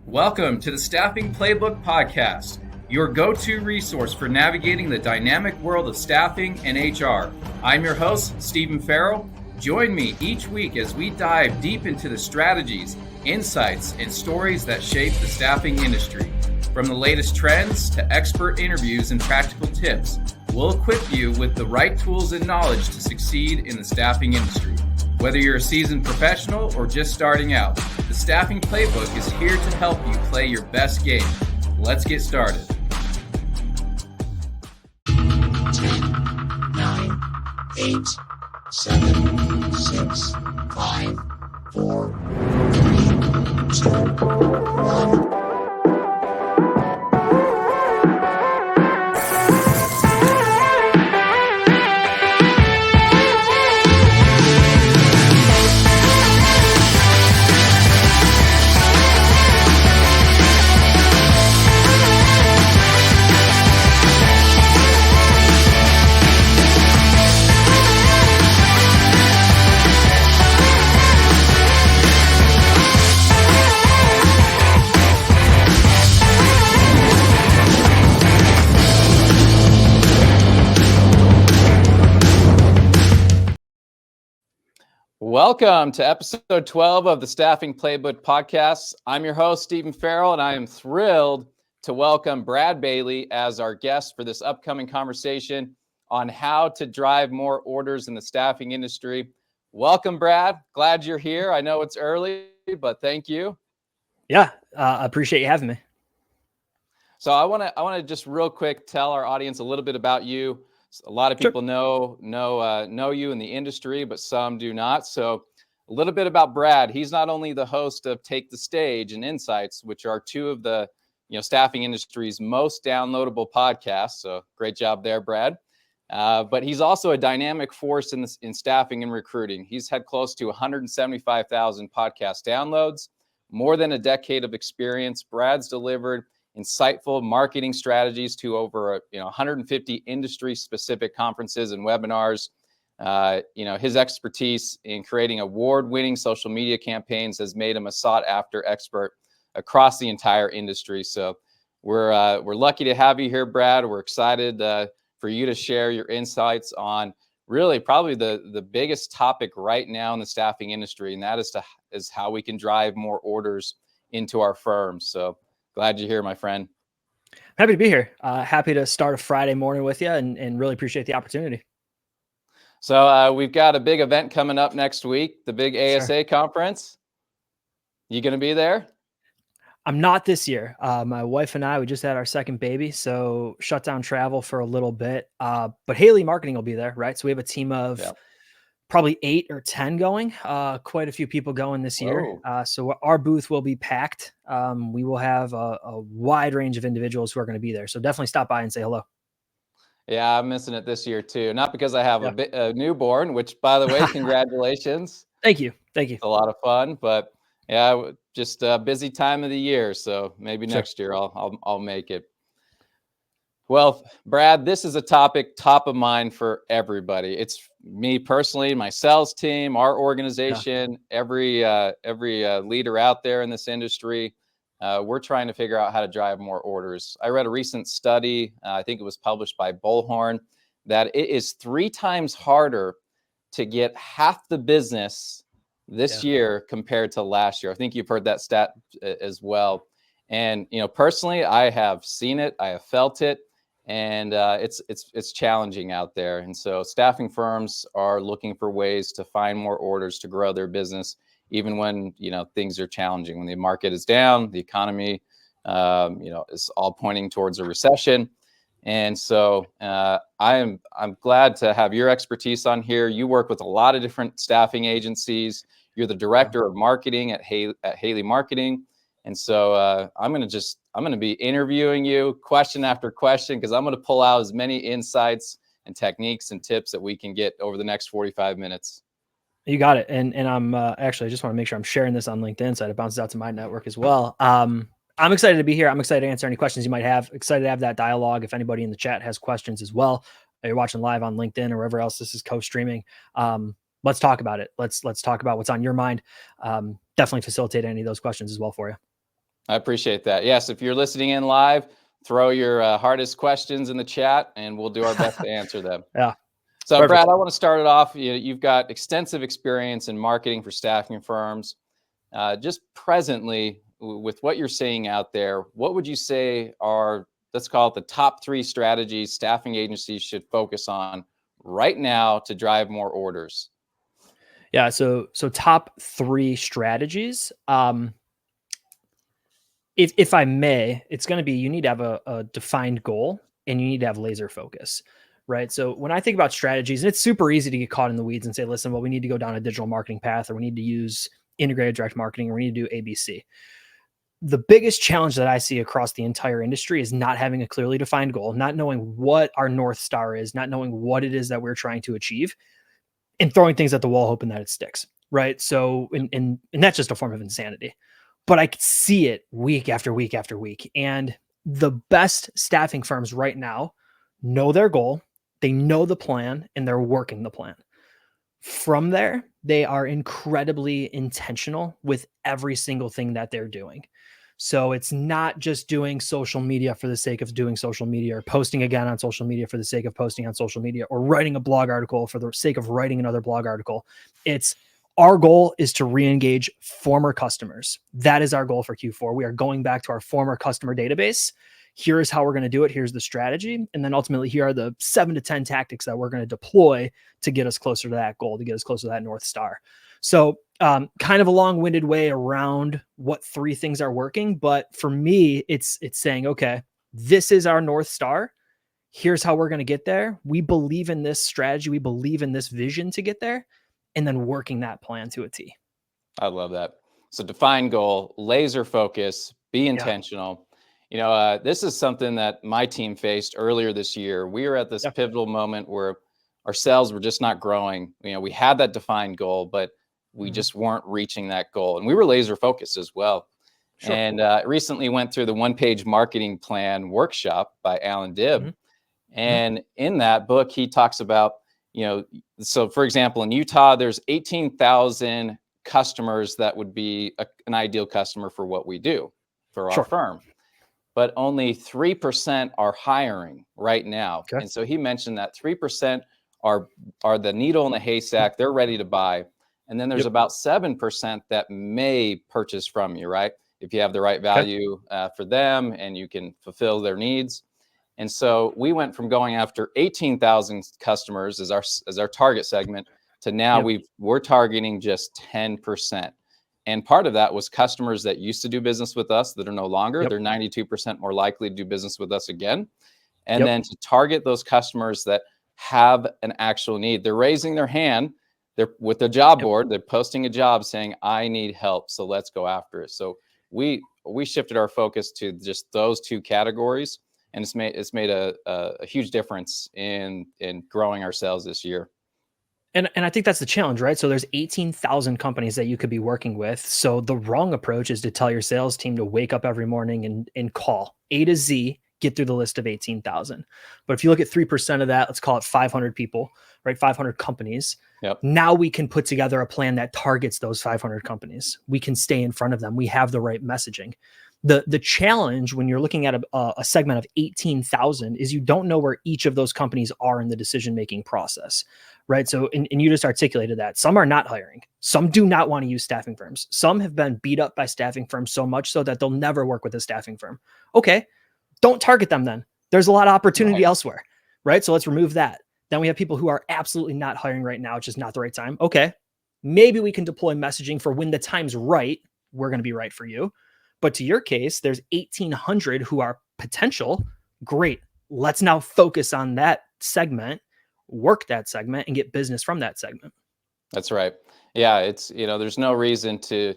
Welcome to the Staffing Playbook Podcast, your go-to resource for navigating the dynamic world of staffing and HR. I'm your host, Stephen Farrell. Join me each week as we dive deep into the strategies, insights, and stories that shape the staffing industry. From the latest trends to expert interviews and practical tips, we'll equip you with the right tools and knowledge to succeed in the staffing industry. Whether you're a seasoned professional or just starting out, the Staffing Playbook is here to help you play your best game. Let's get started. 10, 9, 8, 7, 6, 5, 4, 3, 2, 1. Welcome to episode 12 of the Staffing Playbook Podcast. I'm your host, Stephen Farrell, and I am thrilled to welcome Brad Bailey as our guest for this upcoming conversation on how to drive more orders in the staffing industry. Welcome, Brad. Glad you're here. I know it's early, but thank you. Yeah, I appreciate you having me. So I want to just real quick tell our audience a little bit about you. A lot of people know you in the industry, but some do not. So a little bit about Brad. He's not only the host of Take the Stage and Insights, which are two of the staffing industry's most downloadable podcasts. So great job there, Brad. But he's also a dynamic force in staffing and recruiting. He's had close to 175,000 podcast downloads, more than a decade of experience. Brad's delivered insightful marketing strategies to over 150 industry-specific conferences and webinars. His expertise in creating award-winning social media campaigns has made him a sought-after expert across the entire industry. So we're lucky to have you here, Brad. We're excited for you to share your insights on really probably the biggest topic right now in the staffing industry, and that is how we can drive more orders into our firms. So glad you're here, my friend. Happy to be here. Happy to start a Friday morning with you and really appreciate the opportunity. So we've got a big event coming up next week, the big ASA conference. You going to be there? I'm not this year. My wife and I, we just had our second baby, so shut down travel for a little bit. But Haley Marketing will be there, right? So we have a team of probably 8 or 10 going, quite a few people going this year. So our booth will be packed. We will have a wide range of individuals who are going to be there. So definitely stop by and say hello. Yeah, I'm missing it this year too. Not because I have a newborn, which by the way, congratulations. Thank you. It's a lot of fun, but yeah, just a busy time of the year. So maybe next year I'll make it. Well, Brad, this is a topic top of mind for everybody. It's me personally, my sales team, our organization, every leader out there in this industry. We're trying to figure out how to drive more orders. I read a recent study, I think it was published by Bullhorn, that it is 3 times harder to get half the business this year compared to last year. I think you've heard that stat as well. And personally, I have seen it, I have felt it. And it's challenging out there. And so staffing firms are looking for ways to find more orders to grow their business, even when, things are challenging, when the market is down, the economy, is all pointing towards a recession. And so I'm glad to have your expertise on here. You work with a lot of different staffing agencies. You're the director of marketing at Haley Marketing. And so I'm going to be interviewing you question after question, because I'm going to pull out as many insights and techniques and tips that we can get over the next 45 minutes. You got it. And I'm actually, I just want to make sure I'm sharing this on LinkedIn so it bounces out to my network as well. I'm excited to be here. I'm excited to answer any questions you might have. Excited to have that dialogue. If anybody in the chat has questions as well, you're watching live on LinkedIn or wherever else this is co-streaming. Let's talk about it. Let's talk about what's on your mind. Definitely facilitate any of those questions as well for you. I appreciate that. Yes, if you're listening in live, throw your hardest questions in the chat, and we'll do our best to answer them. Yeah. So, Perfect. Brad, I want to start it off. You've got extensive experience in marketing for staffing firms. Just presently, with what you're seeing out there, what would you say are, let's call it the top 3 strategies staffing agencies should focus on right now to drive more orders? Yeah. So top 3 strategies. If I may, it's going to be, you need to have a defined goal and you need to have laser focus, right? So when I think about strategies, and it's super easy to get caught in the weeds and say, listen, well, we need to go down a digital marketing path, or we need to use integrated direct marketing, or we need to do ABC. The biggest challenge that I see across the entire industry is not having a clearly defined goal, not knowing what our North Star is, not knowing what it is that we're trying to achieve, and throwing things at the wall, hoping that it sticks. Right. So, and that's just a form of insanity, but I could see it week after week after week. And the best staffing firms right now know their goal, they know the plan, and they're working the plan. From there, they are incredibly intentional with every single thing that they're doing. So it's not just doing social media for the sake of doing social media, or posting again on social media for the sake of posting on social media, or writing a blog article for the sake of writing another blog article. It's, our goal is to re-engage former customers. That is our goal for Q4. We are going back to our former customer database. Here is how we're going to do it. Here's the strategy. And then ultimately, here are the 7 to 10 tactics that we're going to deploy to get us closer to that goal, to get us closer to that North Star. So kind of a long-winded way around what 3 things are working. But for me, it's saying, okay, this is our North Star. Here's how we're going to get there. We believe in this strategy. We believe in this vision to get there, and then working that plan to a T. I love that. So define goal, laser focus, be intentional. Yeah. This is something that my team faced earlier this year. We were at this pivotal moment where our sales were just not growing. We had that defined goal, but we just weren't reaching that goal. And we were laser focused as well. Sure. And recently went through the 1-page marketing plan workshop by Alan Dibb. And in that book, he talks about, so for example, in Utah, there's 18,000 customers that would be an ideal customer for what we do for our firm. But only 3% are hiring right now. Okay. And so he mentioned that 3% are the needle in the haystack. They're ready to buy. And then there's about 7% that may purchase from you, right? If you have the right value for them and you can fulfill their needs. And so we went from going after 18,000 customers as our target segment to now we're targeting just 10%. And part of that was customers that used to do business with us that are no longer. They're 92% more likely to do business with us again. And then to target those customers that have an actual need. They're raising their hand. They're with the job board. They're posting a job saying, I need help. So let's go after it. So we shifted our focus to just those 2 categories. And it's made a huge difference in growing our sales this year. And I think that's the challenge, right? So there's 18,000 companies that you could be working with. So the wrong approach is to tell your sales team to wake up every morning and call A to Z, get through the list of 18,000. But if you look at 3% of that, let's call it 500 people, right? 500 companies. Now we can put together a plan that targets those 500 companies. We can stay in front of them. We have the right messaging. The challenge when you're looking at a segment of 18,000 is you don't know where each of those companies are in the decision-making process, right? So, and you just articulated that. Some are not hiring. Some do not want to use staffing firms. Some have been beat up by staffing firms so much so that they'll never work with a staffing firm. Okay, don't target them then. There's a lot of opportunity elsewhere, right? So let's remove that. Then we have people who are absolutely not hiring right now. It's just not the right time. Okay, maybe we can deploy messaging for when the time's right. We're going to be right for you. But to your case, there's 1,800 who are potential. Great. Let's now focus on that segment, work that segment, and get business from that segment. That's right. Yeah, it's, there's no reason to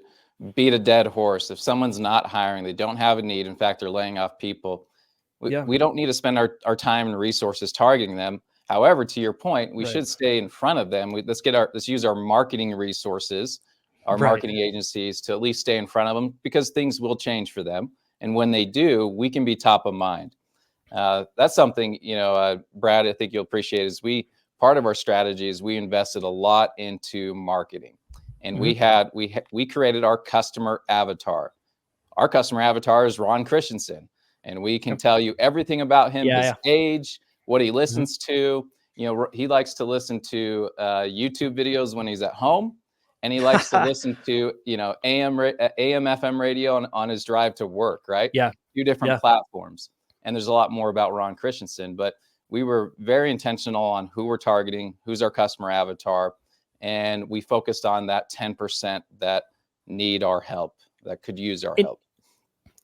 beat a dead horse. If someone's not hiring, they don't have a need. In fact, they're laying off people. We don't need to spend our time and resources targeting them. However, to your point, we should stay in front of them. Let's use our marketing resources, our marketing agencies, to at least stay in front of them, because things will change for them. And when they do, we can be top of mind. That's something, Brad, I think you'll appreciate is part of our strategy is we invested a lot into marketing, and we created our customer avatar. our customer avatar is Ron Christensen, and we can tell you everything about him, his age, what he listens to. You know, he likes to listen to YouTube videos when he's at home, and he likes to listen to, you know, AM FM radio on his drive to work, right? Yeah. 2 different platforms. And there's a lot more about Ron Christensen, but we were very intentional on who we're targeting, who's our customer avatar, and we focused on that 10% that need our help, that could use our help.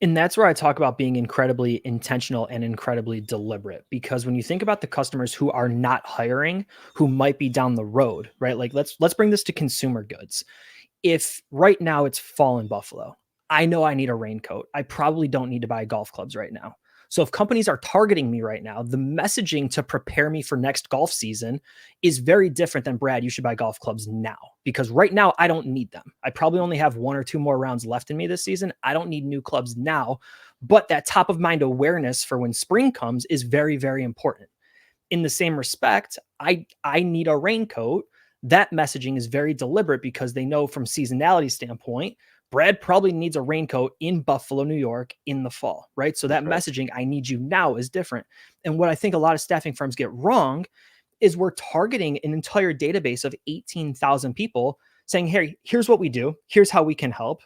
And that's where I talk about being incredibly intentional and incredibly deliberate, because when you think about the customers who are not hiring, who might be down the road, right? Like let's bring this to consumer goods. If right now it's fall in Buffalo, I know I need a raincoat. I probably don't need to buy golf clubs right now. So if companies are targeting me right now, the messaging to prepare me for next golf season is very different than, Brad, you should buy golf clubs now, because right now I don't need them. I probably only have 1 or 2 more rounds left in me this season. I don't need new clubs now, but that top of mind awareness for when spring comes is very, very important. In the same respect, I need a raincoat. That messaging is very deliberate because they know from seasonality standpoint, Brad probably needs a raincoat in Buffalo, New York in the fall, right? So that messaging, I need you now, is different. And what I think a lot of staffing firms get wrong is we're targeting an entire database of 18,000 people saying, hey, here's what we do. Here's how we can help.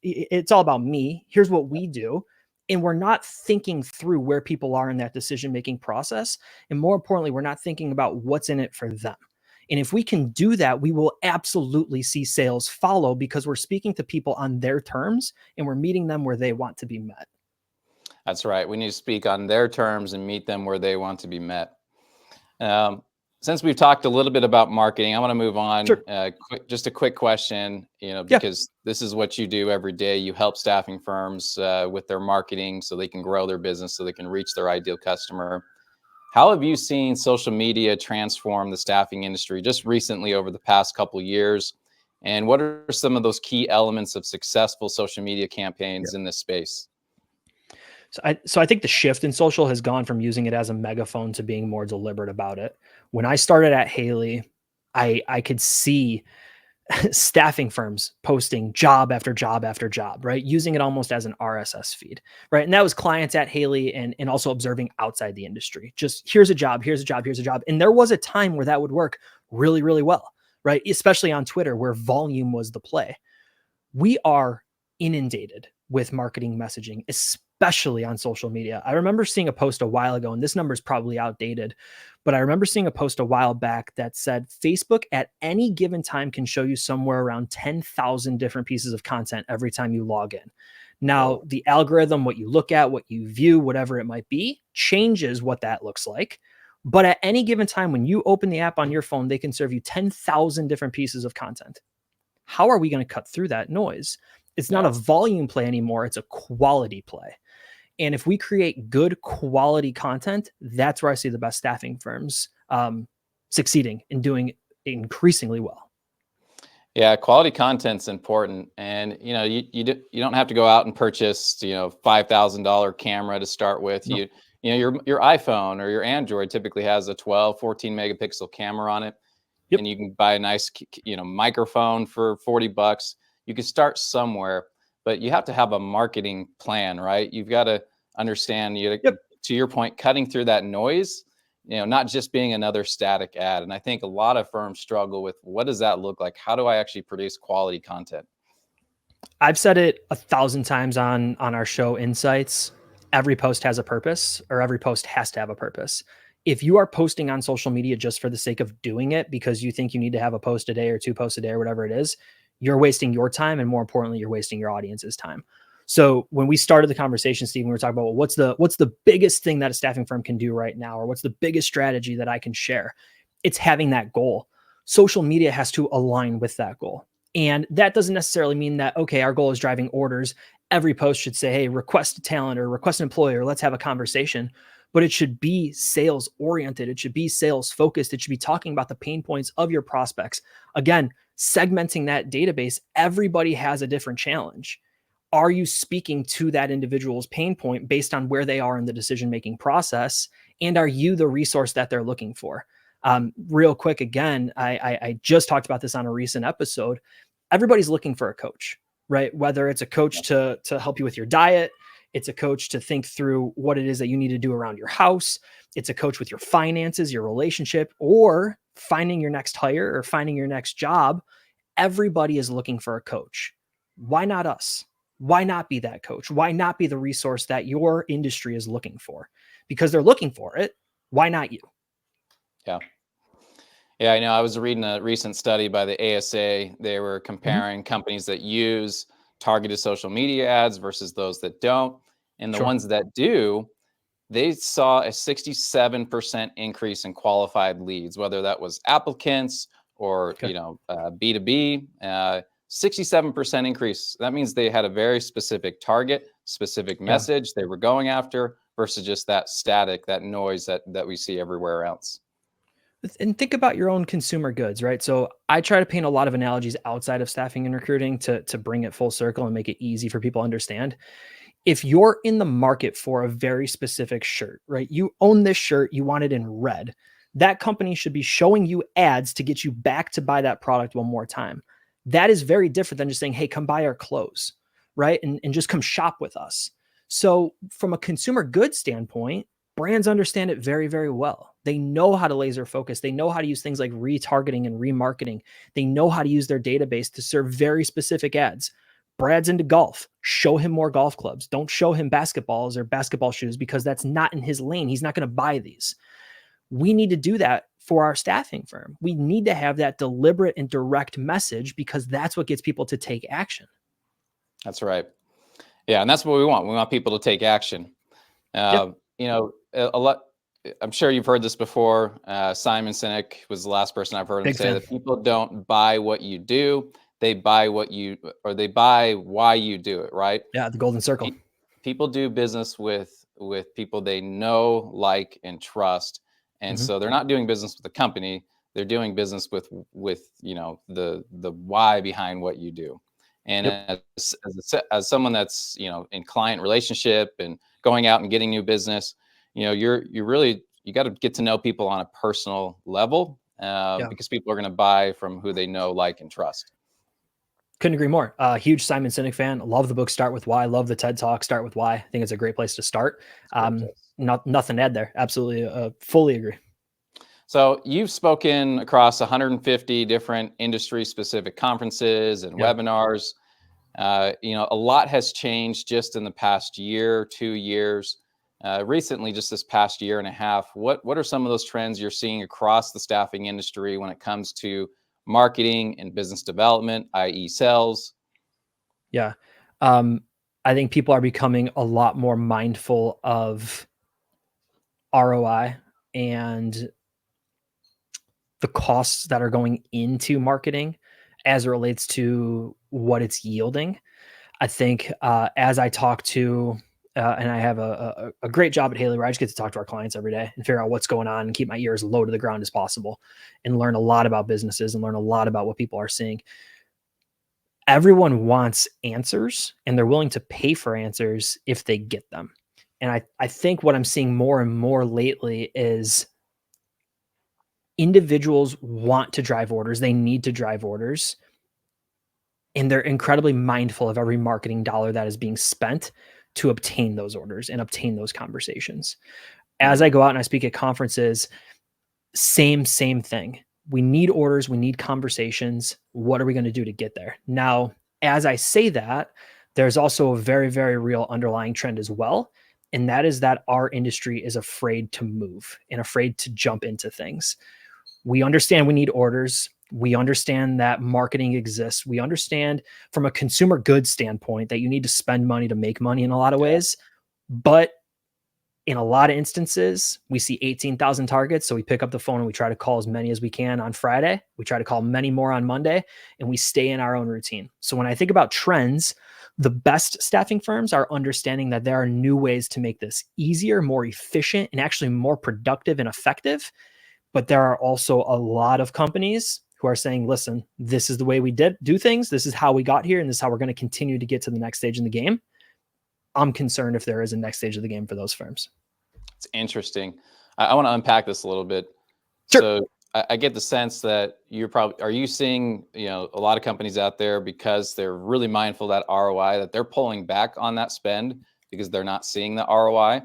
It's all about me. Here's what we do. And we're not thinking through where people are in that decision-making process. And more importantly, we're not thinking about what's in it for them. And if we can do that, we will absolutely see sales follow, because we're speaking to people on their terms and we're meeting them where they want to be met. That's right. We need to speak on their terms and meet them where they want to be met. Since we've talked a little bit about marketing, I want to move on. Sure. Just a quick question, because this is what you do every day. You help staffing firms with their marketing so they can grow their business, so they can reach their ideal customer. How have you seen social media transform the staffing industry just recently over the past couple of years? And what are some of those key elements of successful social media campaigns in this space? So I think the shift in social has gone from using it as a megaphone to being more deliberate about it. When I started at Haley, I could see staffing firms posting job after job after job, right? Using it almost as an RSS feed, right? And that was clients at Haley and also observing outside the industry. Just here's a job, here's a job, here's a job. And there was a time where that would work really, really well, right? Especially on Twitter, where volume was the play. We are inundated with marketing messaging, especially on social media. I remember seeing a post a while ago, and this number is probably outdated, but I remember seeing a post a while back that said Facebook at any given time can show you somewhere around 10,000 different pieces of content every time you log in. Now, the algorithm, what you look at, what you view, whatever it might be, changes what that looks like. But at any given time, when you open the app on your phone, they can serve you 10,000 different pieces of content. How are we going to cut through that noise? It's not a volume play anymore. It's a quality play. And if we create good quality content, that's where I see the best staffing firms succeeding and doing increasingly well. Yeah, quality content's important, and you don't have to go out and purchase $5,000 camera to start with. Nope. Your iPhone or your Android typically has a 12, 14 megapixel camera on it, and you can buy a nice microphone for $40. You can start somewhere. But you have to have a marketing plan, right? You've got to understand, to your point, cutting through that noise, not just being another static ad. And I think a lot of firms struggle with, what does that look like? How do I actually produce quality content? I've said it 1,000 times on our show Insights. Every post has a purpose, or every post has to have a purpose. If you are posting on social media just for the sake of doing it because you think you need to have a post a day or 2 posts a day or whatever it is, you're wasting your time, and more importantly, you're wasting your audience's time. So when we started the conversation, Steve, we were talking about, well, what's the biggest thing that a staffing firm can do right now, or what's the biggest strategy that I can share? It's having that goal. Social media has to align with that goal. And that doesn't necessarily mean that, okay, our goal is driving orders. Every post should say, hey, request a talent or request an employee, or let's have a conversation. But it should be sales oriented. It should be sales focused. It should be talking about the pain points of your prospects. Again, segmenting that database, everybody has a different challenge. Are you speaking to that individual's pain point based on where they are in the decision-making process? And are you the resource that they're looking for? Real quick, again, I just talked about this on a recent episode. Everybody's looking for a coach, right? Whether it's a coach to help you with your diet, it's a coach to think through what it is that you need to do around your house. It's a coach with your finances, your relationship, or finding your next hire or finding your next job. Everybody is looking for a coach. Why not us? Why not be that coach? Why not be the resource that your industry is looking for? Because they're looking for it. Why not you? Yeah. Yeah, I know. I was reading a recent study by the ASA. They were comparing companies that use targeted social media ads versus those that don't. And the ones that do, they saw a 67% increase in qualified leads, whether that was applicants or B2B. 67% increase. That means they had a very specific target, specific message they were going after versus just that static, that noise that we see everywhere else. And think about your own consumer goods, right? So I try to paint a lot of analogies outside of staffing and recruiting to bring it full circle and make it easy for people to understand. If you're in the market for a very specific shirt, right? You own this shirt, you want it in red. That company should be showing you ads to get you back to buy that product one more time. That is very different than just saying, hey, come buy our clothes, right? And just come shop with us. So from a consumer goods standpoint, brands understand it very, very well. They know how to laser focus. They know how to use things like retargeting and remarketing. They know how to use their database to serve very specific ads. Brad's into golf. Show him more golf clubs. Don't show him basketballs or basketball shoes because that's not in his lane. He's not going to buy these. We need to do that for our staffing firm. We need to have that deliberate and direct message because that's what gets people to take action. That's right. Yeah, and that's what we want. We want people to take action. You know, a lot. I'm sure you've heard this before. Simon Sinek was the last person I've heard him say that people don't buy what you do; they buy they buy why you do it. Right? Yeah, the golden circle. People do business with people they know, like, and trust, and so they're not doing business with a company. They're doing business with the why behind what you do. And as someone that's in client relationship and going out and getting new business, you got to get to know people on a personal level because people are going to buy from who they know, like, and trust. Couldn't agree more. Huge Simon Sinek fan. Love the book Start With Why. Love the TED Talk Start With Why. I think it's a great place to start. Nothing to add there. Absolutely, fully agree. So you've spoken across 150 different industry-specific conferences and webinars. A lot has changed just in the past year, 2 years. Recently, just this past year and a half, what are some of those trends you're seeing across the staffing industry when it comes to marketing and business development, i.e. sales? Yeah. I think people are becoming a lot more mindful of ROI and the costs that are going into marketing as it relates to what it's yielding. I think as I talk to, and I have a great job at Haley where I just get to talk to our clients every day and figure out what's going on and keep my ears low to the ground as possible and learn a lot about businesses and learn a lot about what people are seeing. Everyone wants answers and they're willing to pay for answers if they get them. And I think what I'm seeing more and more lately is individuals want to drive orders. They need to drive orders. And they're incredibly mindful of every marketing dollar that is being spent to obtain those orders and obtain those conversations. As I go out and I speak at conferences, same thing. We need orders. We need conversations. What are we going to do to get there? Now, as I say that, there's also a very, very real underlying trend as well. And that is that our industry is afraid to move and afraid to jump into things. We understand we need orders. We understand that marketing exists. We understand from a consumer goods standpoint that you need to spend money to make money in a lot of ways. But in a lot of instances, we see 18,000 targets. So we pick up the phone and we try to call as many as we can on Friday. We try to call many more on Monday, and we stay in our own routine. So when I think about trends, the best staffing firms are understanding that there are new ways to make this easier, more efficient, and actually more productive and effective. But there are also a lot of companies who are saying, listen, this is the way we do things. This is how we got here. And this is how we're going to continue to get to the next stage in the game. I'm concerned if there is a next stage of the game for those firms. It's interesting. I want to unpack this a little bit. Sure. So I get the sense that are you seeing, a lot of companies out there, because they're really mindful of that ROI, that they're pulling back on that spend because they're not seeing the ROI?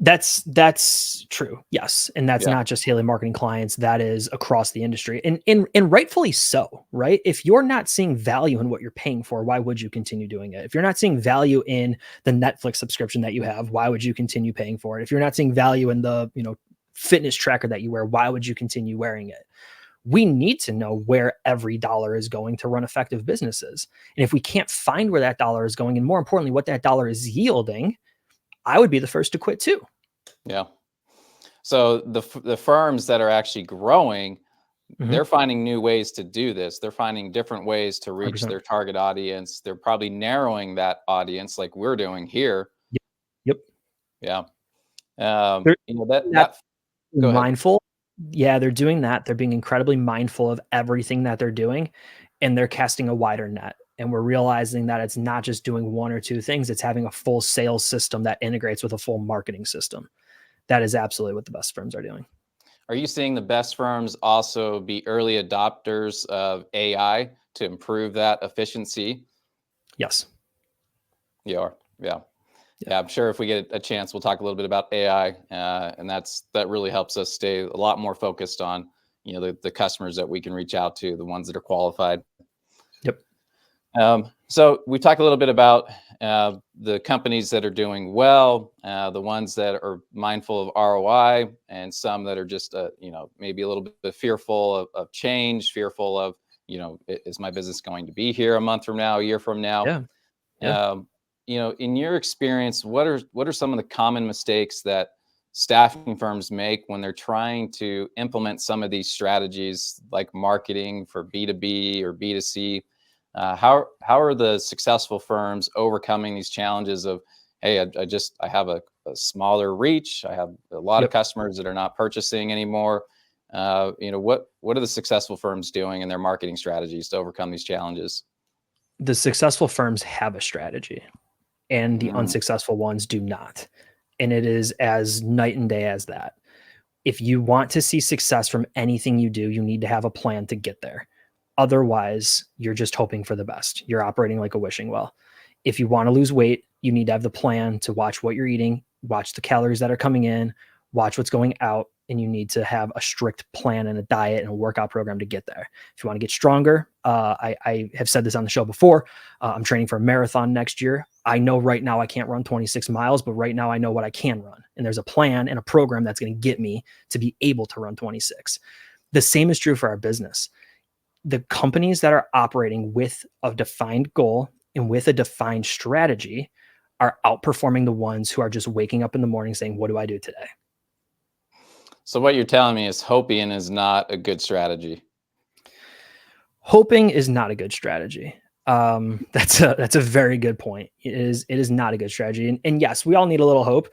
That's true. Yes. And that's Yeah. not just Haley marketing clients. That is across the industry, and rightfully so, right? If you're not seeing value in what you're paying for, why would you continue doing it? If you're not seeing value in the Netflix subscription that you have, why would you continue paying for it? If you're not seeing value in the, fitness tracker that you wear, why would you continue wearing it? We need to know where every dollar is going to run effective businesses. And if we can't find where that dollar is going, and more importantly, what that dollar is yielding, I would be the first to quit too. Yeah. So the firms that are actually growing, they're finding new ways to do this. They're finding different ways to reach 100%. their target audience. They're probably narrowing that audience, like we're doing here. Yep. Yeah. They're Go ahead. mindful. Yeah, they're doing that. They're being incredibly mindful of everything that they're doing, and they're casting a wider net. And we're realizing that it's not just doing one or two things. It's having a full sales system that integrates with a full marketing system. That is absolutely what the best firms are doing. Are you seeing the best firms also be early adopters of AI to improve that efficiency? Yes. You are. Yeah. Yeah, I'm sure if we get a chance, we'll talk a little bit about AI, and that really helps us stay a lot more focused on, the customers that we can reach out to, the ones that are qualified. Yep. So we talked a little bit about the companies that are doing well, the ones that are mindful of ROI, and some that are just, maybe a little bit fearful of change, fearful of, is my business going to be here a month from now, a year from now? Yeah. Yeah. In your experience, what are some of the common mistakes that staffing firms make when they're trying to implement some of these strategies, like marketing for B2B or B2C? How are the successful firms overcoming these challenges of, hey, I have a smaller reach, I have a lot of customers that are not purchasing anymore? What are the successful firms doing in their marketing strategies to overcome these challenges? The successful firms have a strategy, and the unsuccessful ones do not. And it is as night and day as that. If you want to see success from anything you do, you need to have a plan to get there. Otherwise, you're just hoping for the best. You're operating like a wishing well. If you want to lose weight, you need to have the plan to watch what you're eating, watch the calories that are coming in, watch what's going out, and you need to have a strict plan and a diet and a workout program to get there. If you want to get stronger, I have said this on the show before, I'm training for a marathon next year. I know right now I can't run 26 miles, but right now I know what I can run. And there's a plan and a program that's going to get me to be able to run 26. The same is true for our business. The companies that are operating with a defined goal and with a defined strategy are outperforming the ones who are just waking up in the morning saying, what do I do today? So what you're telling me is hoping is not a good strategy. Hoping is not a good strategy. That's a very good point. It is not a good strategy. And yes, we all need a little hope.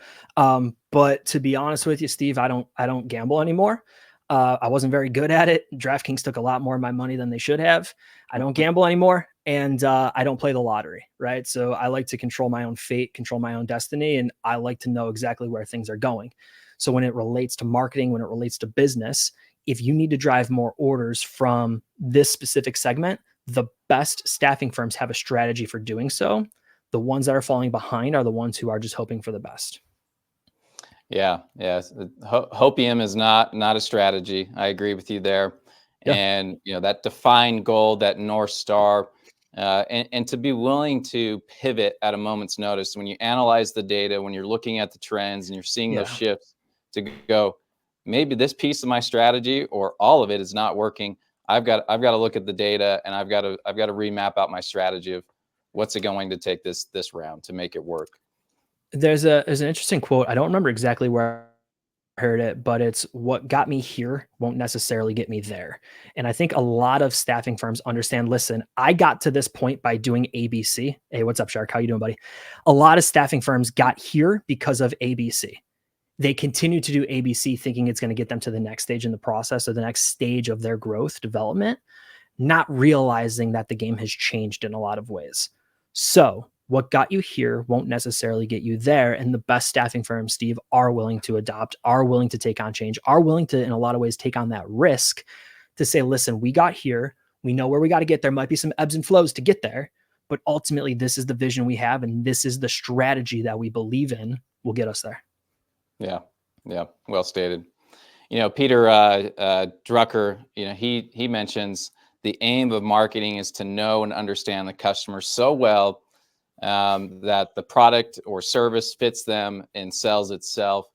But to be honest with you, Steve, I don't gamble anymore. I wasn't very good at it. DraftKings took a lot more of my money than they should have. I don't gamble anymore, and I don't play the lottery, right? So I like to control my own fate, control my own destiny, and I like to know exactly where things are going. So when it relates to marketing, when it relates to business, if you need to drive more orders from this specific segment, the best staffing firms have a strategy for doing so. The ones that are falling behind are the ones who are just hoping for the best. Yeah. Hopium is not a strategy. I agree with you there. Yeah. And that defined goal, that North Star, and to be willing to pivot at a moment's notice when you analyze the data, when you're looking at the trends and you're seeing those shifts, to go, maybe this piece of my strategy or all of it is not working. I've got to look at the data, and I've got to remap out my strategy of what's it going to take this round to make it work. There's an interesting quote. I don't remember exactly where I heard it, but it's what got me here won't necessarily get me there. And I think a lot of staffing firms understand, listen, I got to this point by doing ABC. Hey, what's up, Shark? How you doing, buddy? A lot of staffing firms got here because of ABC. They continue to do ABC thinking it's going to get them to the next stage in the process or the next stage of their growth development, not realizing that the game has changed in a lot of ways. So What got you here won't necessarily get you there. And the best staffing firms, Steve, are willing to adopt, are willing to take on change, are willing to, in a lot of ways, take on that risk to say, listen, we got here. We know where we got to get there. Might be some ebbs and flows to get there, but ultimately this is the vision we have. And this is the strategy that we believe in will get us there. Yeah. Yeah. Well stated. Peter Drucker, he mentions the aim of marketing is to know and understand the customer so well that the product or service fits them and sells itself.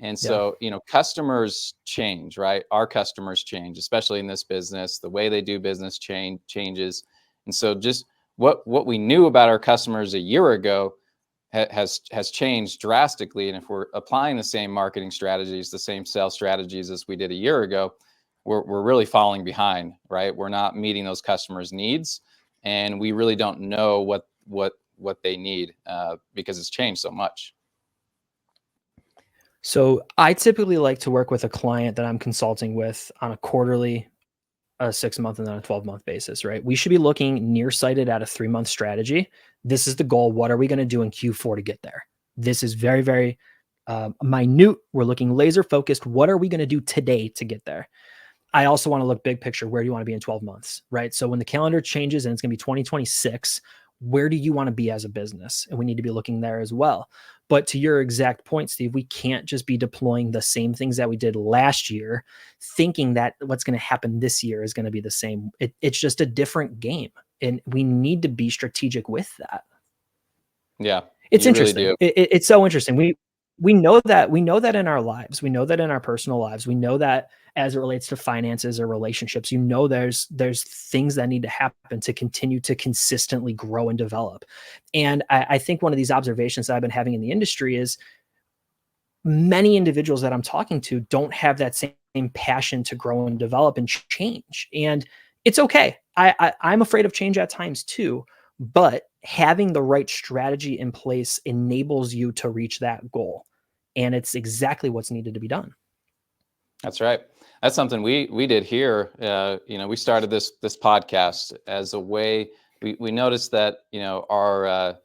And so, customers change, right? Our customers change, especially in this business. The way they do business changes. And so just what we knew about our customers a year ago has changed drastically. And if we're applying the same marketing strategies, the same sales strategies as we did a year ago, we're really falling behind, right? We're not meeting those customers' needs, and we really don't know what they need because it's changed so much. So I typically like to work with a client that I'm consulting with on a quarterly, a 6-month, and then a 12-month basis, right? We should be looking nearsighted at a 3-month strategy. This is the goal. What are we going to do in Q4 to get there? This is very, very minute. We're looking laser focused. What are we going to do today to get there? I also want to look big picture. Where do you want to be in 12 months, right? So when the calendar changes and it's going to be 2026, where do you want to be as a business? And we need to be looking there as well. But to your exact point, Steve, we can't just be deploying the same things that we did last year, thinking that what's going to happen this year is going to be the same. It's just a different game. And we need to be strategic with that. Yeah. It's interesting. Really it's so interesting. We know that in our lives, we know that in our personal lives, we know that as it relates to finances or relationships, there's things that need to happen to continue to consistently grow and develop. And I think one of these observations that I've been having in the industry is many individuals that I'm talking to don't have that same passion to grow and develop and change. And it's okay. I'm afraid of change at times too, but having the right strategy in place enables you to reach that goal. And it's exactly what's needed to be done. That's right. That's something we did here. We started this podcast as a way. We noticed that our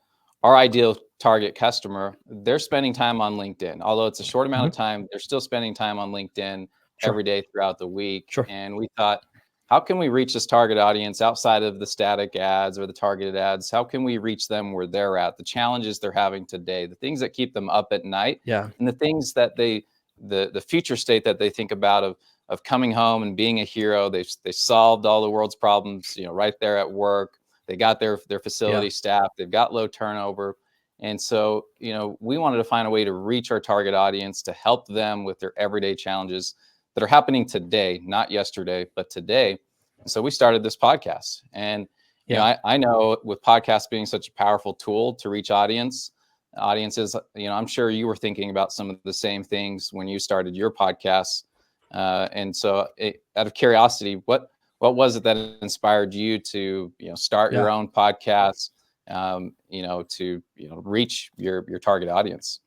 ideal target customer, they're spending time on LinkedIn. Although it's a short amount of time, they're still spending time on LinkedIn every day throughout the week. Sure. And we thought, how can we reach this target audience outside of the static ads or the targeted ads? How can we reach them where they're at? The challenges they're having today, the things that keep them up at night, and the things that the future state that they think about of coming home and being a hero. They solved all the world's problems, right there at work. They got their facility staffed. They've got low turnover. And so, we wanted to find a way to reach our target audience to help them with their everyday challenges that are happening today, not yesterday, but today. And so we started this podcast. And I know with podcasts being such a powerful tool to reach audiences, I'm sure you were thinking about some of the same things when you started your podcast. And so out of curiosity, what was it that inspired you to, start your own podcast, to, reach your target audience?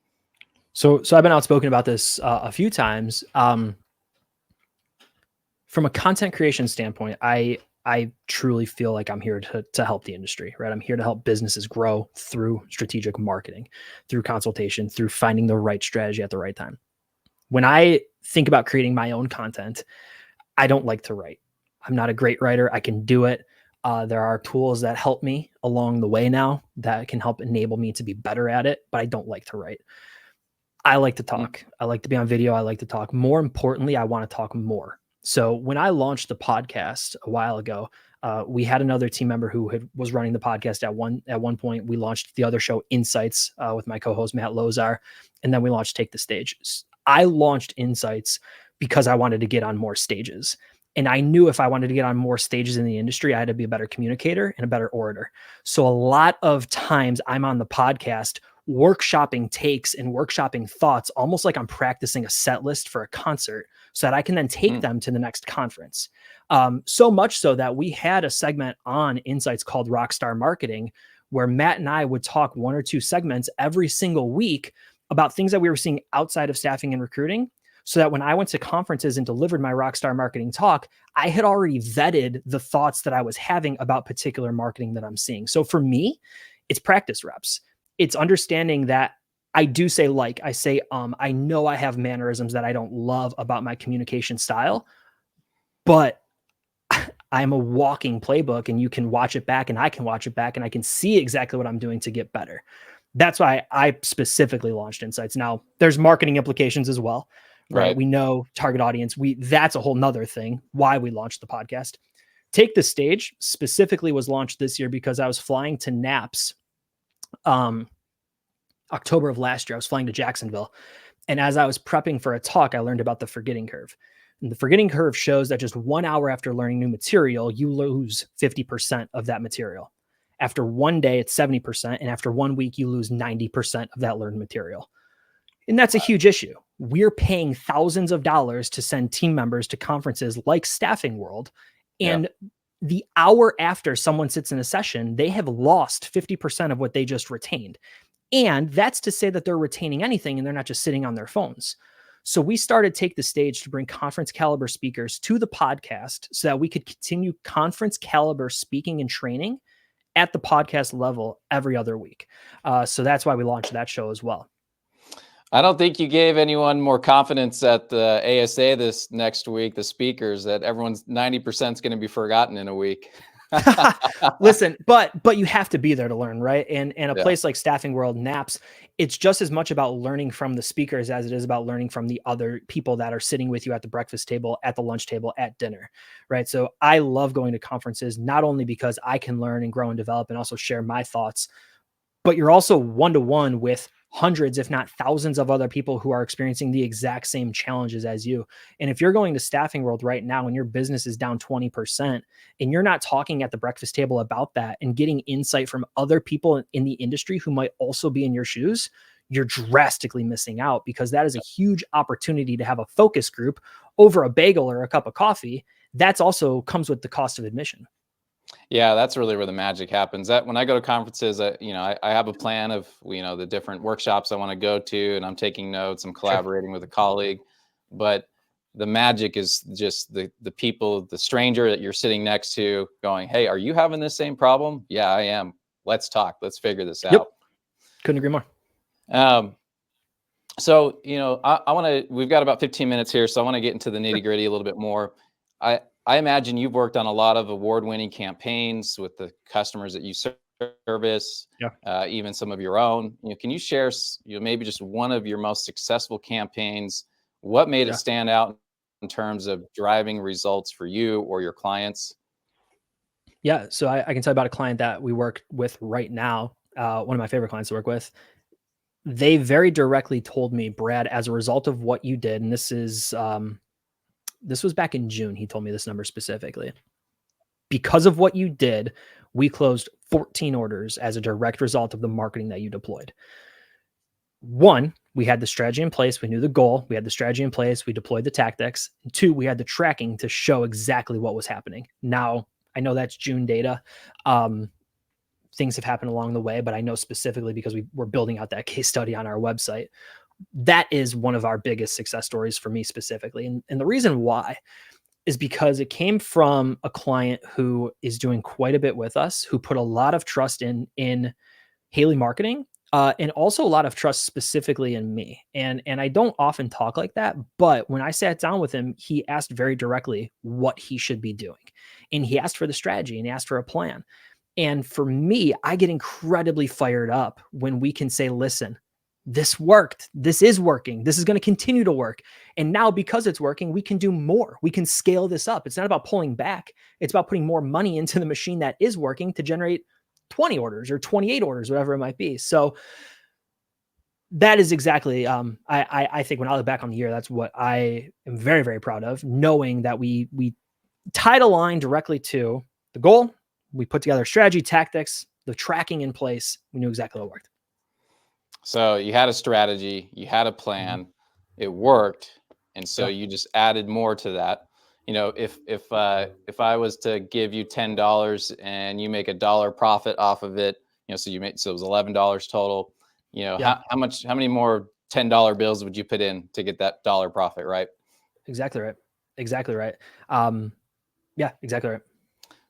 So I've been outspoken about this a few times. From a content creation standpoint, I truly feel like I'm here to help the industry, right? I'm here to help businesses grow through strategic marketing, through consultation, through finding the right strategy at the right time. When I think about creating my own content, I don't like to write. I'm not a great writer. I can do it. There are tools that help me along the way now that can help enable me to be better at it, but I don't like to write. I like to talk. I like to be on video. I like to talk. More importantly, I want to talk more. So when I launched the podcast a while ago, we had another team member who was running the podcast at one point. We launched the other show, Insights, with my co-host Matt Lozar, and then we launched Take the Stage. I launched Insights because I wanted to get on more stages. And I knew if I wanted to get on more stages in the industry, I had to be a better communicator and a better orator. So a lot of times I'm on the podcast workshopping takes and workshopping thoughts, almost like I'm practicing a set list for a concert so that I can then take them to the next conference. So much so that we had a segment on Insights called Rockstar Marketing, where Matt and I would talk 1 or 2 segments every single week about things that we were seeing outside of staffing and recruiting, so that when I went to conferences and delivered my Rockstar Marketing talk, I had already vetted the thoughts that I was having about particular marketing that I'm seeing. So for me, It's practice reps. It's understanding that I do say I say, I know I have mannerisms that I don't love about my communication style, but I'm a walking playbook, and you can watch it back and I can watch it back and I can see exactly what I'm doing to get better. That's why I specifically launched Insights. Now there's marketing implications as well, right? We know target audience. That's a whole nother thing why we launched the podcast. Take the Stage specifically was launched this year because I was flying to NAPS, October of last year. I was flying to Jacksonville. And as I was prepping for a talk, I learned about the forgetting curve. And the forgetting curve shows that just 1 hour after learning new material, you lose 50% of that material. After 1 day, it's 70%. And after 1 week, you lose 90% of that learned material. And that's a huge issue. We're paying thousands of dollars to send team members to conferences like Staffing World. And the hour after someone sits in a session, they have lost 50% of what they just retained. And that's to say that they're retaining anything and they're not just sitting on their phones. So we started Take the Stage to bring conference caliber speakers to the podcast so that we could continue conference caliber speaking and training at the podcast level every other week. So that's why we launched that show as well. I don't think you gave anyone more confidence at the ASA this next week, the speakers, that everyone's 90% is going to be forgotten in a week. Listen, but you have to be there to learn, right? And a place like Staffing World, NAPS, it's just as much about learning from the speakers as it is about learning from the other people that are sitting with you at the breakfast table, at the lunch table, at dinner, right? So I love going to conferences, not only because I can learn and grow and develop and also share my thoughts, but you're also one-to-one with hundreds, if not thousands of other people who are experiencing the exact same challenges as you. And if you're going to Staffing World right now and your business is down 20% and you're not talking at the breakfast table about that and getting insight from other people in the industry who might also be in your shoes, you're drastically missing out, because that is a huge opportunity to have a focus group over a bagel or a cup of coffee. That's also comes with the cost of admission. Yeah, that's really where the magic happens. That when I go to conferences, I have a plan of, the different workshops I want to go to, and I'm taking notes, I'm collaborating with a colleague, but the magic is just the people, the stranger that you're sitting next to going, hey, are you having this same problem? Yeah, I am. Let's talk. Let's figure this out. Couldn't agree more. So, we've got about 15 minutes here, so I want to get into the nitty gritty a little bit more. I imagine you've worked on a lot of award-winning campaigns with the customers that you service, even some of your own. Can you share, maybe just one of your most successful campaigns? What made it stand out in terms of driving results for you or your clients? Yeah, so I can tell you about a client that we work with right now. One of my favorite clients to work with. They very directly told me, Brad, as a result of what you did, and this was back in June. He told me this number specifically. Because of what you did, we closed 14 orders as a direct result of the marketing that you deployed. One, we had the strategy in place. We knew the goal. We had the strategy in place. We deployed the tactics. And two, we had the tracking to show exactly what was happening. Now, I know that's June data. Things have happened along the way, but I know specifically because we're building out that case study on our website. That is one of our biggest success stories for me specifically. And the reason why is because it came from a client who is doing quite a bit with us, who put a lot of trust in Haley Marketing, and also a lot of trust specifically in me. And I don't often talk like that, but when I sat down with him, he asked very directly what he should be doing. And he asked for the strategy and he asked for a plan. And for me, I get incredibly fired up when we can say, listen, this worked. This is working. This is going to continue to work. And now because it's working, we can do more. We can scale this up. It's not about pulling back. It's about putting more money into the machine that is working to generate 20 orders or 28 orders, whatever it might be. So that is exactly, I think when I look back on the year, that's what I am very, very proud of, knowing that we tied a line directly to the goal. We put together strategy, tactics, the tracking in place. We knew exactly what worked. So you had a strategy, you had a plan, it worked, and so you just added more to that. If I was to give you $10 and you make $1 profit off of it, so it was $11 total. How many more $10 bills would you put in to get that dollar profit, right? Exactly right. Exactly right. Yeah, exactly right.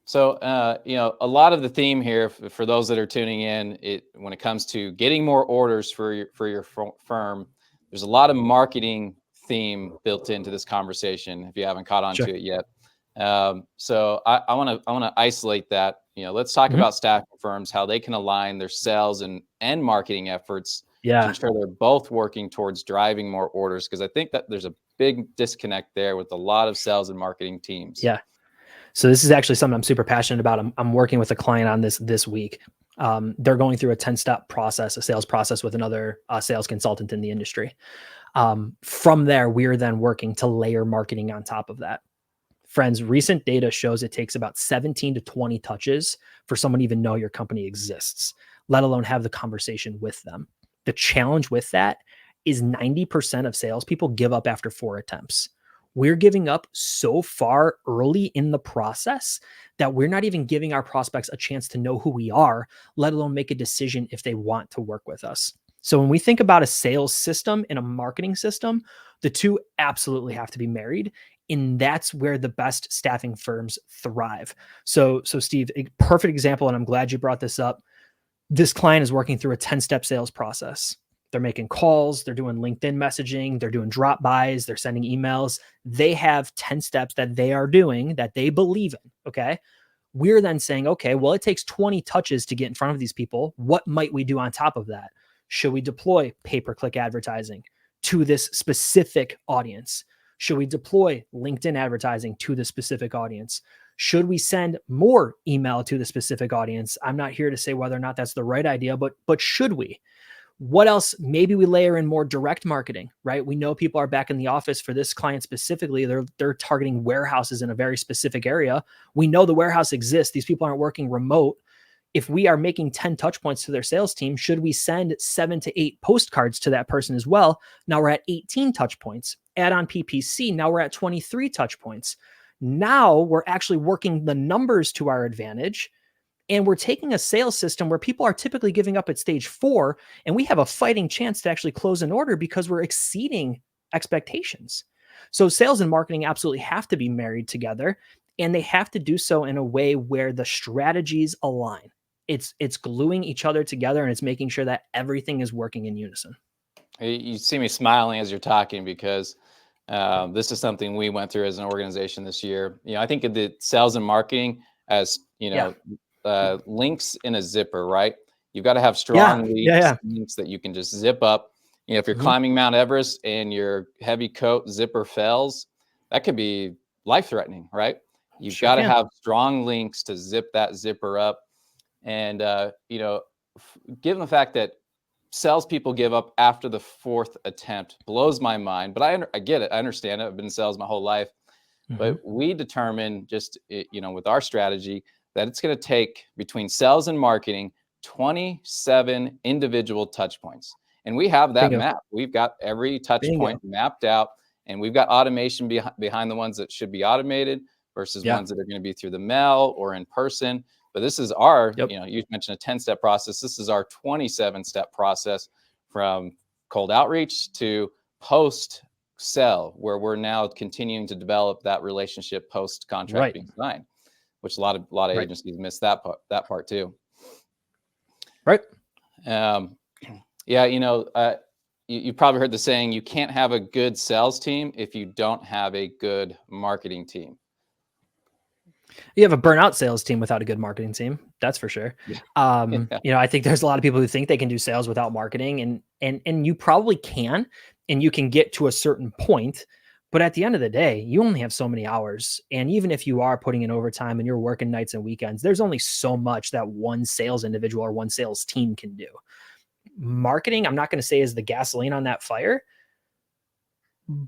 So, a lot of the theme here for those that are tuning in, when it comes to getting more orders for your firm, there's a lot of marketing theme built into this conversation. If you haven't caught on Sure. to it yet, so I want to isolate that. Let's talk Mhm. about staffing firms, how they can align their sales and marketing efforts to Yeah. ensure they're both working towards driving more orders. Because I think that there's a big disconnect there with a lot of sales and marketing teams. Yeah. So this is actually something I'm super passionate about. I'm working with a client on this week. They're going through a 10-step process, a sales process with another sales consultant in the industry. From there, we're then working to layer marketing on top of that. Friends, recent data shows it takes about 17 to 20 touches for someone to even know your company exists, let alone have the conversation with them. The challenge with that is 90% of salespeople give up after 4 attempts. We're giving up so far early in the process that we're not even giving our prospects a chance to know who we are, let alone make a decision if they want to work with us. So when we think about a sales system and a marketing system, the two absolutely have to be married. And that's where the best staffing firms thrive. So Steve, a perfect example, and I'm glad you brought this up. This client is working through a 10-step sales process. They're making calls, they're doing LinkedIn messaging, they're doing drop bys, they're sending emails. They have 10 steps that they are doing that they believe in. Okay. We're then saying, okay, well, it takes 20 touches to get in front of these people. What might we do on top of that? Should we deploy pay-per-click advertising to this specific audience? Should we deploy LinkedIn advertising to the specific audience? Should we send more email to the specific audience? I'm not here to say whether or not that's the right idea, but should we? What else? Maybe we layer in more direct marketing, right? We know people are back in the office. For this client specifically, they're targeting warehouses in a very specific area. We know the warehouse exists. These people aren't working remote. If we are making 10 touch points to their sales team, should we send 7 to 8 postcards to that person as well? Now we're at 18 touch points. Add on PPC. Now we're at 23 touch points. Now we're actually working the numbers to our advantage. And we're taking a sales system where people are typically giving up at stage 4, and we have a fighting chance to actually close an order because we're exceeding expectations. So sales and marketing absolutely have to be married together, and they have to do so in a way where the strategies align. It's gluing each other together, and it's making sure that everything is working in unison. You see me smiling as you're talking because this is something we went through as an organization this year. I think of the sales and marketing as, links in a zipper, right? You've got to have strong links that you can just zip up. If you're climbing Mount Everest and your heavy coat zipper fails, that could be life-threatening, right? You've got to have strong links to zip that zipper up. And, given the fact that salespeople give up after the 4th attempt blows my mind, but I get it. I understand it. I've been in sales my whole life. But we determined just, with our strategy that it's going to take between sales and marketing 27 individual touch points. And we have that map. We've got every touch point mapped out, and we've got automation behind the ones that should be automated versus ones that are going to be through the mail or in person. But this is our, you mentioned a 10-step process. This is our 27-step process from cold outreach to post sell, where we're now continuing to develop that relationship post contract being signed, which a lot of agencies miss that part too. Right. You probably heard the saying, you can't have a good sales team if you don't have a good marketing team. You have a burnout sales team without a good marketing team. That's for sure. I think there's a lot of people who think they can do sales without marketing, and you probably can, and you can get to a certain point. But at the end of the day, you only have so many hours. And even if you are putting in overtime and you're working nights and weekends, there's only so much that one sales individual or one sales team can do. Marketing, I'm not going to say is the gasoline on that fire,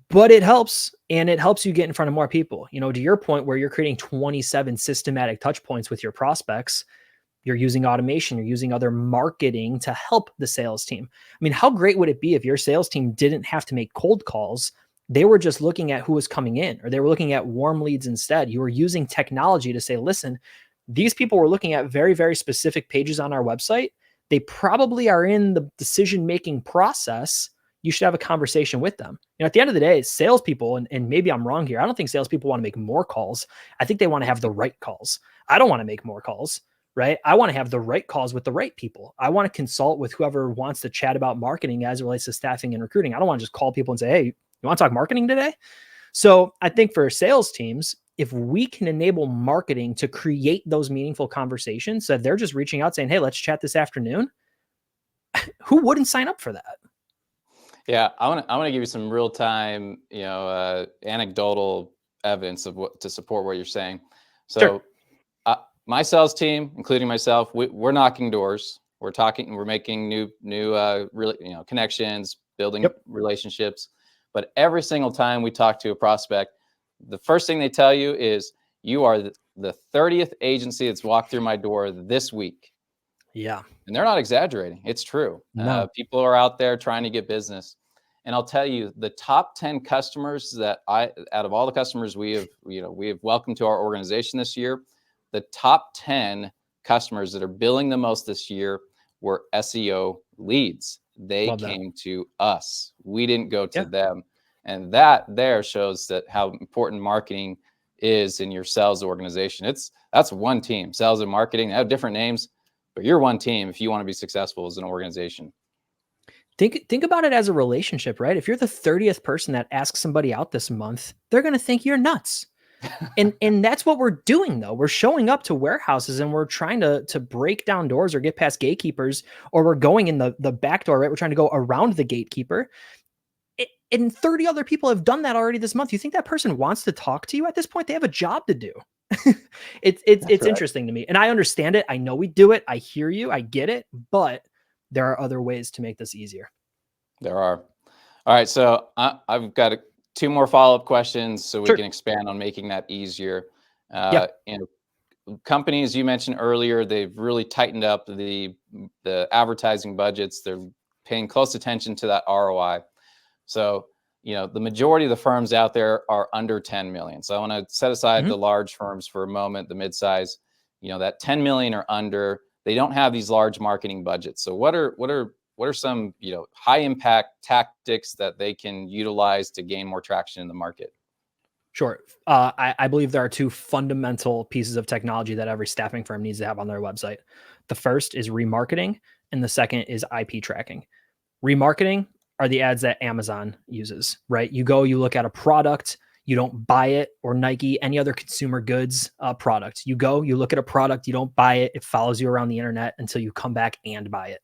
but it helps. And it helps you get in front of more people. To your point where you're creating 27 systematic touch points with your prospects, you're using automation, you're using other marketing to help the sales team. I mean, how great would it be if your sales team didn't have to make cold calls? They were just looking at who was coming in, or they were looking at warm leads instead. You were using technology to say, listen, these people were looking at very, very specific pages on our website. They probably are in the decision-making process. You should have a conversation with them. At the end of the day, salespeople, and maybe I'm wrong here, I don't think salespeople want to make more calls. I think they want to have the right calls. I don't want to make more calls, right? I want to have the right calls with the right people. I want to consult with whoever wants to chat about marketing as it relates to staffing and recruiting. I don't want to just call people and say, hey, you want to talk marketing today? So I think for sales teams, if we can enable marketing to create those meaningful conversations, so they're just reaching out saying, hey, let's chat this afternoon. Who wouldn't sign up for that? Yeah, I want to give you some real time, anecdotal evidence of what to support what you're saying. So, Sure. My sales team, including myself, we're knocking doors. We're talking. We're making new really connections, building relationships. But every single time we talk to a prospect, the first thing they tell you is, you are the 30th agency that's walked through my door this week. Yeah. And they're not exaggerating. It's true. No. People are out there trying to get business. And I'll tell you, the top 10 customers that out of all the customers we have welcomed to our organization this year, the top 10 customers that are billing the most this year were SEO leads. They came to us. We didn't go to them. And that there shows that how important marketing is in your sales organization. That's one team. Sales and marketing, they have different names, but you're one team if you want to be successful as an organization. Think about it as a relationship, right? If you're the 30th person that asks somebody out this month, they're going to think you're nuts. And that's what we're doing, though. We're showing up to warehouses and we're trying to break down doors or get past gatekeepers, or we're going in the back door, right? We're trying to go around the gatekeeper. And 30 other people have done that already this month. You think that person wants to talk to you at this point? They have a job to do. It's right. Interesting to me. And I understand it. I know we do it. I hear you. I get it. But there are other ways to make this easier. There are. All right. So I've got two more follow-up questions so we can expand on making that easier. Companies you mentioned earlier, they've really tightened up the advertising budgets. They're paying close attention to that ROI. So, the majority of the firms out there are under 10 million. So I want to set aside the large firms for a moment, the midsize, that 10 million or under, they don't have these large marketing budgets. So what are some, high impact tactics that they can utilize to gain more traction in the market? Sure. I believe there are two fundamental pieces of technology that every staffing firm needs to have on their website. The first is remarketing, and the second is IP tracking. Remarketing are the ads that Amazon uses, right? You look at a product, you don't buy it, or Nike, any other consumer goods product. You look at a product, you don't buy it. It follows you around the internet until you come back and buy it.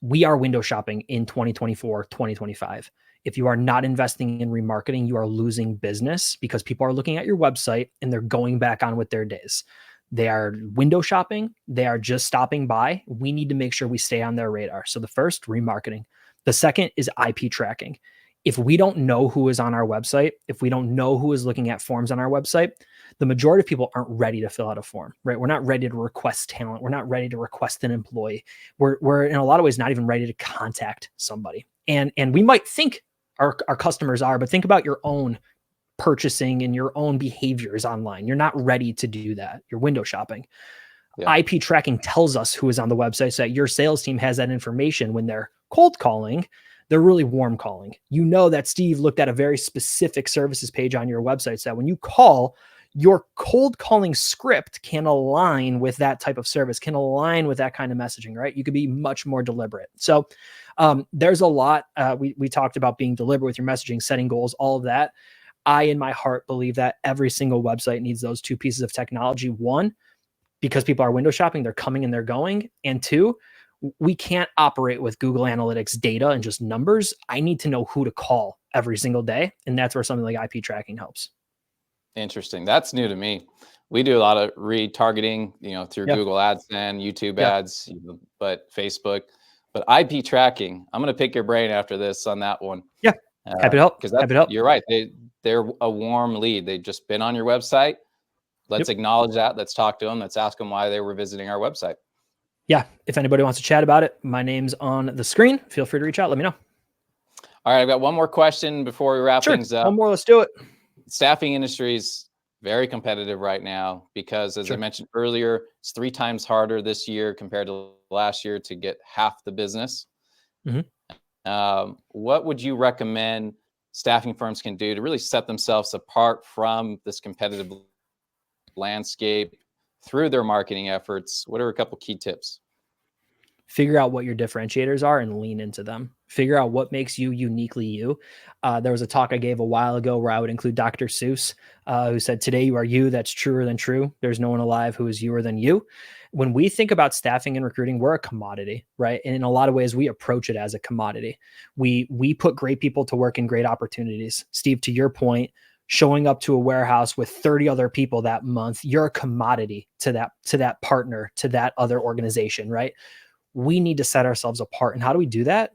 We are window shopping in 2024, 2025. If you are not investing in remarketing, you are losing business because people are looking at your website and they're going back on with their days. They are window shopping. They are just stopping by. We need to make sure we stay on their radar. So the first, remarketing. The second is IP tracking. If we don't know who is on our website, if we don't know who is looking at forms on our website, the majority of people aren't ready to fill out a form, right? We're not ready to request talent. We're not ready to request an employee. We're in a lot of ways not even ready to contact somebody. And we might think our customers are, but think about your own purchasing and your own behaviors online. You're not ready to do that. You're window shopping. Yeah. IP tracking tells us who is on the website so that your sales team has that information when they're cold calling. They're really warm calling. You know that Steve looked at a very specific services page on your website so that when you call, your cold calling script can align with that type of service, can align with that kind of messaging, right? You could be much more deliberate. So there's a lot. We talked about being deliberate with your messaging, setting goals, all of that. I, in my heart, believe that every single website needs those two pieces of technology. One, because people are window shopping, they're coming and they're going. And two, we can't operate with Google Analytics data and just numbers. I need to know who to call every single day. And that's where something like IP tracking helps. Interesting. That's new to me. We do a lot of retargeting, through Google Ads and YouTube ads, but Facebook. But IP tracking, I'm going to pick your brain after this on that one. Yeah, happy to help. Because you're right. They're a warm lead. They've just been on your website. Let's acknowledge that. Let's talk to them. Let's ask them why they were visiting our website. Yeah. If anybody wants to chat about it, my name's on the screen. Feel free to reach out. Let me know. All right. I've got one more question before we wrap things up. One more. Let's do it. Staffing industry is very competitive right now because, as I mentioned earlier, it's 3 times harder this year compared to last year to get half the business. Mm-hmm. What would you recommend staffing firms can do to really set themselves apart from this competitive landscape, through their marketing efforts, what are a couple key tips? Figure out what your differentiators are and lean into them. Figure out what makes you uniquely you. There was a talk I gave a while ago where I would include Dr. Seuss, who said, "Today you are you, that's truer than true. There's no one alive who is youer than you." When we think about staffing and recruiting, we're a commodity, right? And in a lot of ways, we approach it as a commodity. We put great people to work in great opportunities. Steve, to your point, showing up to a warehouse with 30 other people that month, you're a commodity to that partner, to that other organization, right? We need to set ourselves apart. And how do we do that?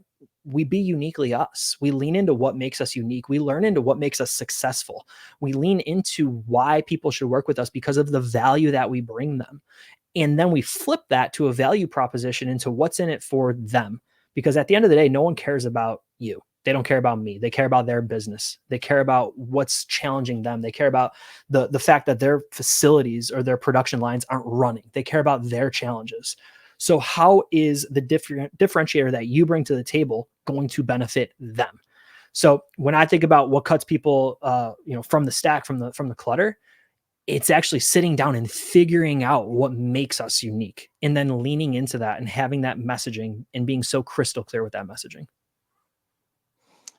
We be uniquely us. We lean into what makes us unique. We learn into what makes us successful. We lean into why people should work with us because of the value that we bring them. And then we flip that to a value proposition into what's in it for them. Because at the end of the day, no one cares about you. They don't care about me. They care about their business. They care about what's challenging them. They care about the fact that their facilities or their production lines aren't running. They care about their challenges. So how is the differentiator that you bring to the table going to benefit them? So when I think about what cuts people, from the stack, from the clutter, it's actually sitting down and figuring out what makes us unique, and then leaning into that and having that messaging and being so crystal clear with that messaging.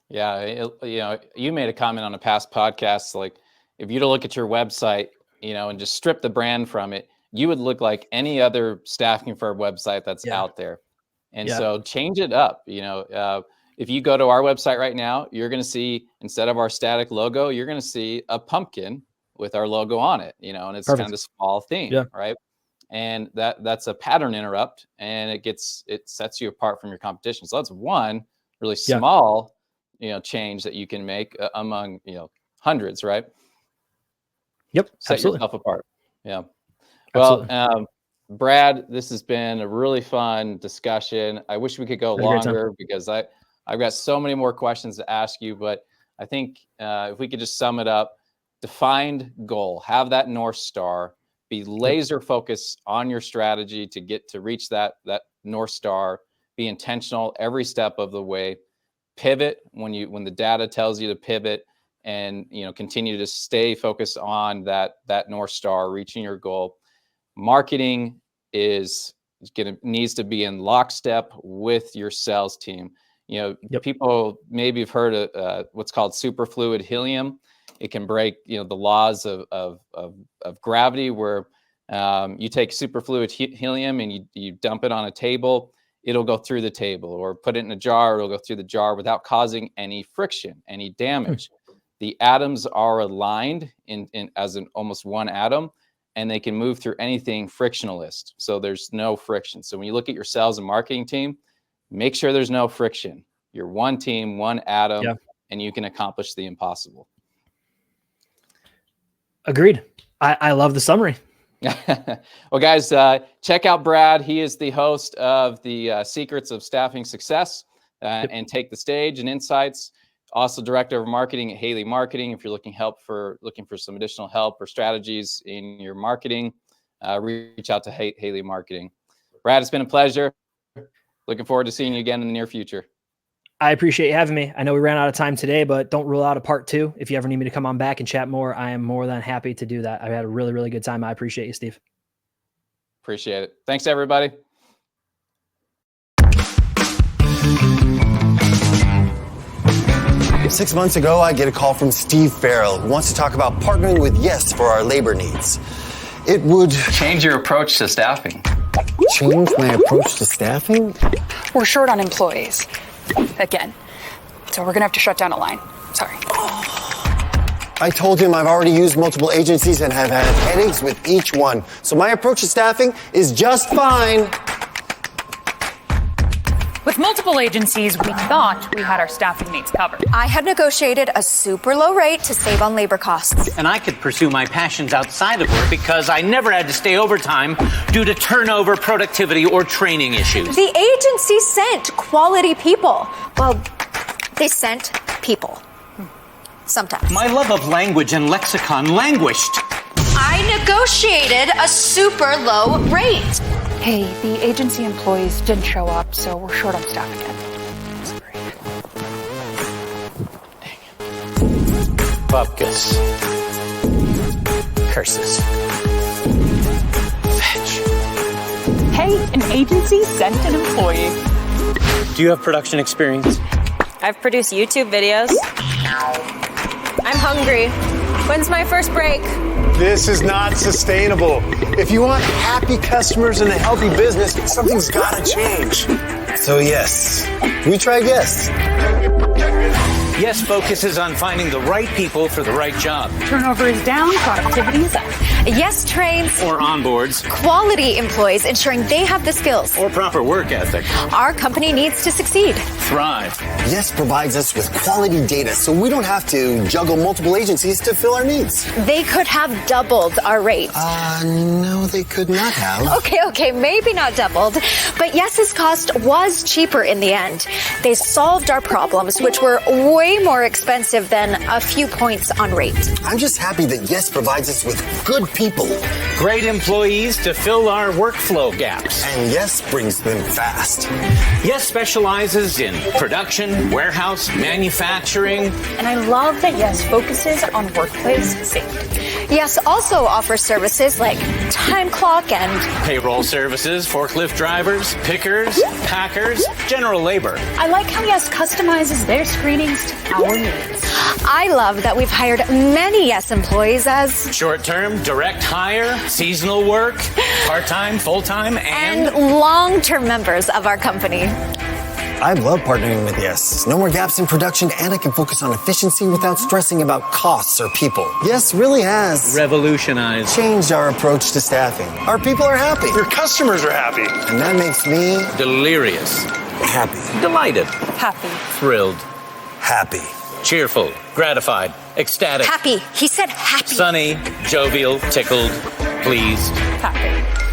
Yeah, you made a comment on a past podcast, like if you to look at your website, and just strip the brand from it, you would look like any other staffing firm website that's out there. And so change it up. If you go to our website right now, you're going to see, instead of our static logo, you're going to see a pumpkin with our logo on it, and it's kind of this fall theme, right? And that's a pattern interrupt, and it sets you apart from your competition. So that's one really small, change that you can make among, hundreds, right? Yep. Set yourself apart. Yeah. Well, Brad, this has been a really fun discussion. I wish we could go longer because I've got so many more questions to ask you, but I think if we could just sum it up, defined goal, have that North Star, be laser focused on your strategy to reach that North Star, be intentional every step of the way, pivot when the data tells you to pivot, and continue to stay focused on that North Star, reaching your goal. Marketing needs to be in lockstep with your sales team. People maybe have heard of what's called superfluid helium. It can break the laws of gravity, where you take superfluid helium and you dump it on a table, it'll go through the table, or put it in a jar, it'll go through the jar without causing any friction, any damage. The atoms are aligned in as almost one atom, and they can move through anything frictionless. So there's no friction. So when you look at your sales and marketing team, make sure there's no friction. You're one team, one atom, and you can accomplish the impossible. Agreed. I love the summary. Well, guys, check out Brad. He is the host of the Secrets of Staffing Success and Take the Stage and Insights. Also director of marketing at Haley Marketing. If you're looking for some additional help or strategies in your marketing, reach out to Haley Marketing. Brad, it's been a pleasure. Looking forward to seeing you again in the near future. I appreciate you having me. I know we ran out of time today, but don't rule out a part 2. If you ever need me to come on back and chat more, I am more than happy to do that. I've had a really, really good time. I appreciate you, Steve. Appreciate it. Thanks, everybody. Six months ago, I get a call from Steve Farrell, who wants to talk about partnering with Yes for our labor needs. It would change your approach to staffing. Change my approach to staffing? We're short on employees. Again. So we're going to have to shut down a line. Sorry. I told him I've already used multiple agencies and have had headaches with each one. So my approach to staffing is just fine. With multiple agencies, we thought we had our staffing needs covered. I had negotiated a super low rate to save on labor costs. And I could pursue my passions outside of work because I never had to stay overtime due to turnover, productivity, or training issues. The agency sent quality people. Well, they sent people. Sometimes. My love of language and lexicon languished. I negotiated a super low rate. Hey, the agency employees didn't show up, so we're short on staff again. Bupkis. Curses. say an agency sent an employee. Do you have production experience? I've produced YouTube videos. I'm hungry. When's my first break? This is not sustainable. If you want happy customers and a healthy business, something's gotta change. So yes, we tried Yes. Yes focuses on finding the right people for the right job. Turnover is down, productivity is up. Yes trains Or onboards. quality employees, ensuring they have the skills Or proper work ethic. our company needs to succeed. Thrive. Yes provides us with quality data so we don't have to juggle multiple agencies to fill our needs. They could have doubled our rate. No, they could not have. Okay, maybe not doubled, but Yes's cost was cheaper in the end. They solved our problems, which were way more expensive than a few points on rate. I'm just happy that Yes provides us with good people. Great employees to fill our workflow gaps. And Yes brings them fast. Yes specializes in production, warehouse, manufacturing. And I love that Yes focuses on workplace safety. Yes also offers services like time clock and Payroll services, forklift drivers, pickers, packers, general labor. I like how Yes customizes their screenings to our needs. I love that we've hired many Yes employees as Short-term, direct hire, seasonal work, part-time, full-time, and long-term members of our company. I love partnering with Yes. No more gaps in production, and I can focus on efficiency without stressing about costs or people. Yes really has revolutionized. changed our approach to staffing. Our people are happy. Your customers are happy. And that makes me Delirious. happy. Delighted. Happy. Thrilled. Happy. Cheerful. Gratified. Ecstatic. Happy. He said happy. Sunny. Jovial. Tickled. Pleased. Happy.